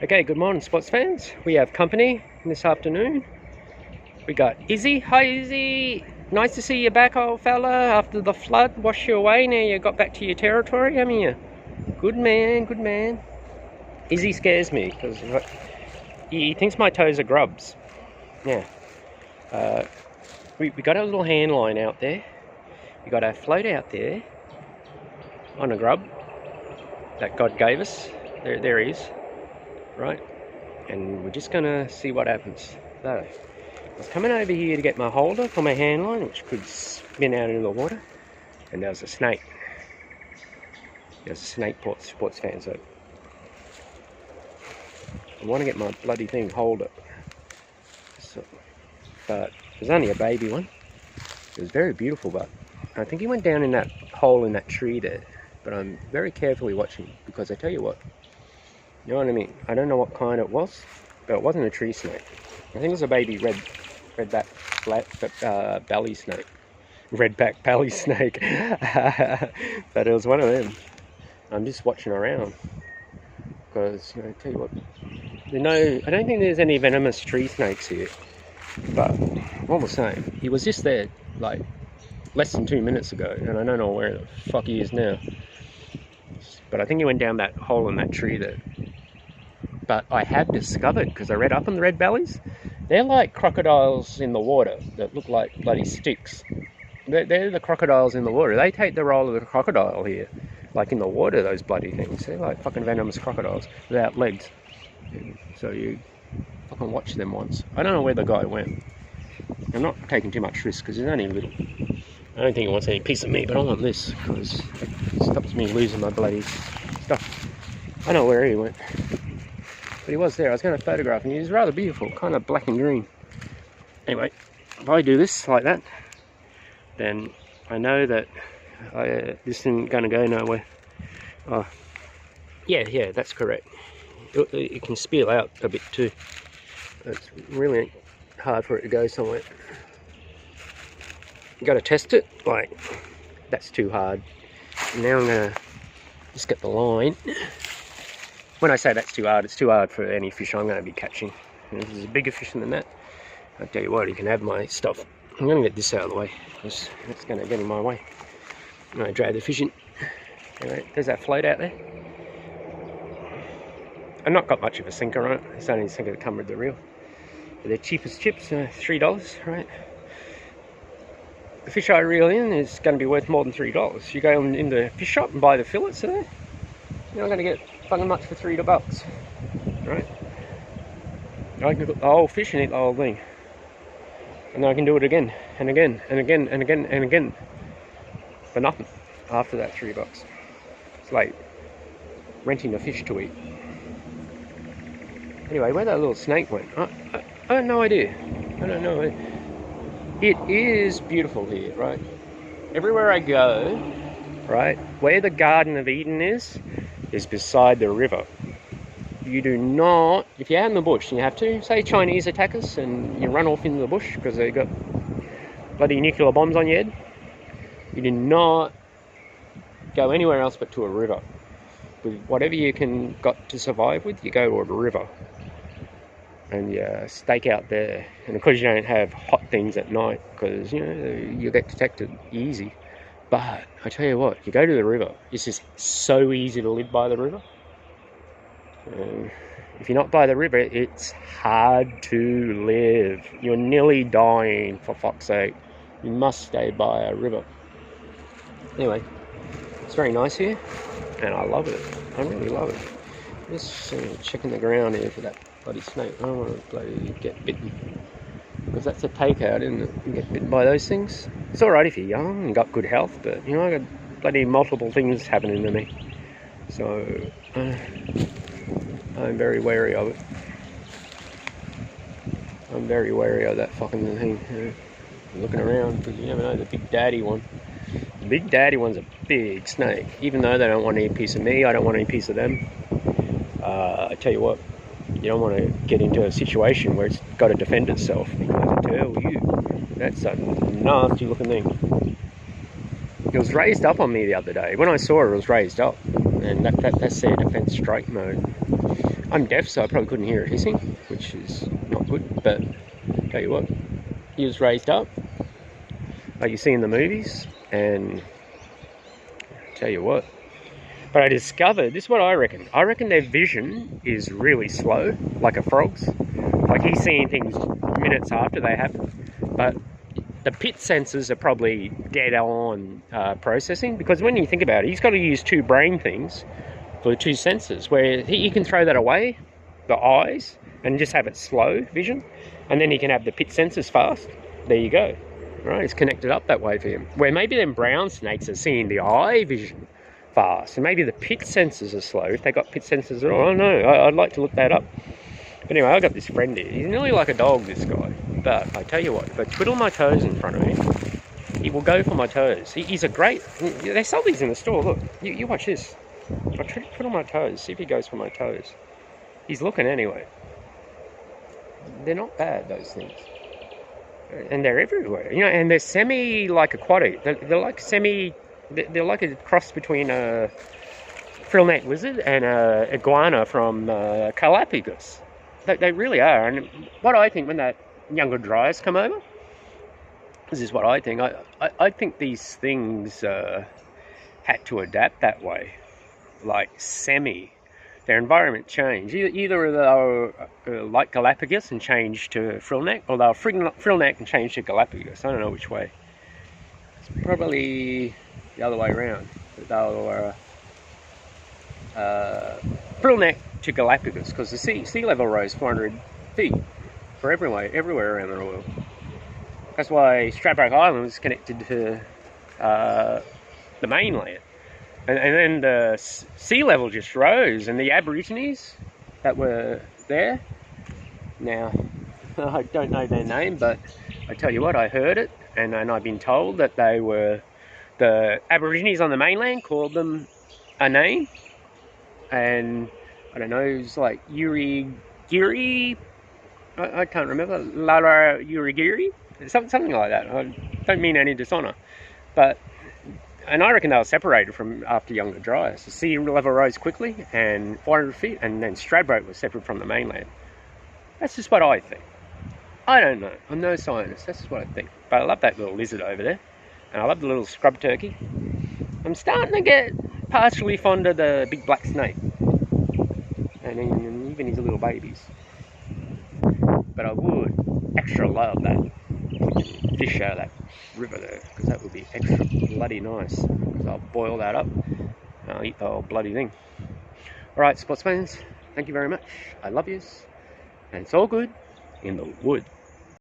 Okay, good morning, sports fans. We have company this afternoon. We got Izzy. Hi, Izzy. Nice to see you back, old fella. After the flood washed you away, now you got back to your territory, haven't you? Good man, good man. Izzy scares me because he thinks my toes are grubs. Yeah. We got a little hand line out there. We got our float out there on a grub that God gave us. There he is, right? And we're just gonna see what happens. So, I was coming over here to get my holder for my hand line, which could spin out into the water, and there was a snake. There's a snake, sports fans. So I want to get my bloody thing holder, but it was only a baby one. It was very beautiful, but I think he went down in that hole in that tree there. But I'm very carefully watching because I tell you what, you know what I mean? I don't know what kind it was, but it wasn't a tree snake. I think it was a baby redback belly snake. Redback belly snake. But it was one of them. I'm just watching around because, you know, I tell you what, I don't think there's any venomous tree snakes here. But what was saying, he was just there like less than 2 minutes ago, and I don't know where the fuck he is now. But I think he went down that hole in that tree there. But I have discovered, because I read up on the red bellies, they're like crocodiles in the water that look like bloody sticks. They're the crocodiles in the water. They take the role of the crocodile here. Like in the water, those bloody things. They're like fucking venomous crocodiles without legs. So you fucking watch them once. I don't know where the guy went. I'm not taking too much risk because he's only little. I don't think he wants any piece of me, but I want this because it stops me losing my bloody stuff. I know where he went. But he was there. I was going to photograph him. He was rather beautiful, kind of black and green. Anyway, if I do this like that, then I know that this isn't going to go nowhere. Oh, yeah, that's correct. It can spill out a bit too. It's really hard for it to go somewhere. You got to test it. Like, that's too hard. Now I'm going to just get the line. When I say that's too hard, it's too hard for any fish I'm going to be catching. And if there's a bigger fish than that, I'll tell you what, you can have my stuff. I'm going to get this out of the way because it's going to get in my way. I'm going to drag the fish in. Anyway, there's that float out there. I've not got much of a sinker on it. It's only a sinker that come with the reel. But they're cheap as chips, $3, right? The fish I reel in is going to be worth more than $3. You go in the fish shop and buy the fillets there, you're not going to get fucking much for $3, right? I can cook the whole fish and eat the whole thing. And then I can do it again, and again, and again, and again, and again. For nothing after that $3. It's like renting a fish to eat. Anyway, where that little snake went, I have no idea. I don't know. It is beautiful here, right? Everywhere I go, right, where the Garden of Eden is beside the river. You do not, if you're out in the bush and you have to, say Chinese attack us and you run off into the bush because they've got bloody nuclear bombs on your head, you do not go anywhere else but to a river. With whatever you can got to survive with, you go to a river. And you stake out there. And of course you don't have hot things at night because, you know, you get detected easy. But I tell you what, you go to the river, it's just so easy to live by the river. If you're not by the river, it's hard to live. You're nearly dying, for fuck's sake. You must stay by a river. Anyway, it's very nice here, and I love it. I really love it. Just checking the ground here for that bloody snake. I don't want to bloody get bitten. Because that's a takeout, isn't it? You get bitten by those things. It's alright if you're young and got good health, but, you know, I got bloody multiple things happening to me. So, I'm very wary of it. I'm very wary of that fucking thing. Looking around, because you never know, the big daddy one. The big daddy one's a big snake. Even though they don't want any piece of me, I don't want any piece of them. I tell you what, you don't want to get into a situation where it's got to defend itself, because I tell you, that's a nasty looking thing. It was raised up on me the other day. When I saw it, it was raised up, and that's their defense strike mode. I'm deaf, so I probably couldn't hear it hissing, which is not good, but tell you what, he was raised up like you see in the movies, and tell you what. But I discovered, this is what I reckon their vision is really slow, like a frog's. Like he's seeing things minutes after they happen. But the pit sensors are probably dead on processing, because when you think about it, he's got to use two brain things for the two sensors, where he can throw that away, the eyes, and just have it slow vision, and then he can have the pit sensors fast. There you go. Right, it's connected up that way for him. Where maybe them brown snakes are seeing the eye vision fast, and maybe the pit sensors are slow, if they got pit sensors at all. I don't know, I'd like to look that up. But anyway, I got this friend here. He's nearly like a dog, this guy. But I tell you what, if I twiddle my toes in front of him, he will go for my toes. He's a great... They sell these in the store, look. You watch this. If I twiddle my toes, see if he goes for my toes. He's looking anyway. They're not bad, those things. And they're everywhere, you know, and they're semi like aquatic. They're like semi, they're like a cross between a frill-neck lizard and a iguana from Galapagos. They really are. And what I think when that younger dryas come over, this is what I think. I think these things had to adapt that way, like semi. Their environment changed. Either they were like Galapagos and changed to frill-neck, or they were frill-neck and changed to Galapagos. I don't know which way. It's probably the other way around. They were frill-neck to Galapagos, because the sea level rose 400 feet for everywhere around the world. That's why Stradbroke Island was connected to the mainland. And then the sea level just rose, and the Aborigines that were there, now, I don't know their name, but I tell you what, I heard it, and I've been told that they were, the Aborigines on the mainland called them a name, and I don't know, it was like Urigiri, I can't remember, Lara Urigiri, something like that. I don't mean any dishonour, but... And I reckon they were separated from after younger dryas. The sea level rose quickly, and 400 feet, and then Stradbroke was separate from the mainland. That's just what I think. I don't know. I'm no scientist. That's just what I think. But I love that little lizard over there. And I love the little scrub turkey. I'm starting to get partially fond of the big black snake. And even his little babies. But I would extra love that fish out of that river there, because that would be extra bloody nice. Because I'll boil that up and I'll eat the whole bloody thing. Alright, sportsmans, thank you very much. I love yous, and it's all good in the wood.